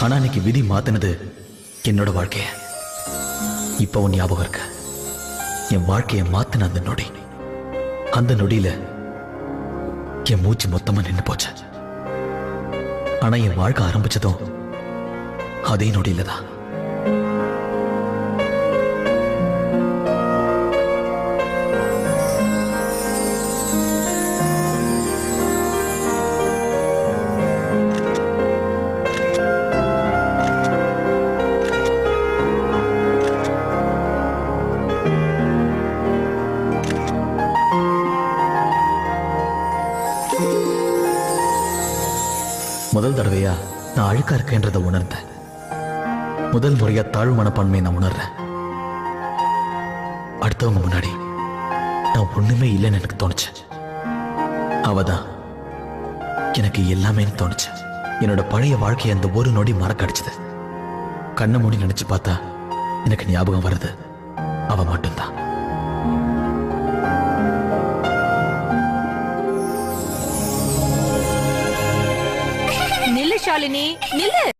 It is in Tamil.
ஆனா இன்னைக்கு விதி மாத்தினது என்னோட வாழ்க்கைய. இப்ப உன் ஞாபகம் இருக்க என் வாழ்க்கையை மாத்தின அந்த நொடியில என் மூச்சு மொத்தமா நின்று போச்சு. ஆனா என் வாழ்க்கை ஆரம்பிச்சதும் அதே நொடியில தான். முதல் தடவையா நான் அழுக்கா இருக்கேன்றதை உணர்ந்தேன். முதல் முறையா தாழ்வு மனப்பான்மையை நான் உணர்றேன். அடுத்தவங்க முன்னாடி நான் ஒண்ணுமே இல்லைன்னு எனக்கு தோணுச்சு. அவதான் எனக்கு எல்லாமே தோணுச்சு. என்னோட பழைய வாழ்க்கையை அந்த ஒரு நொடி மறக்க அடிச்சது. கண்ணை மூடி நினைச்சு பார்த்தா எனக்கு ஞாபகம் வருது அவ மட்டும்தான். நில்லு ஷாலினி, நில்லு.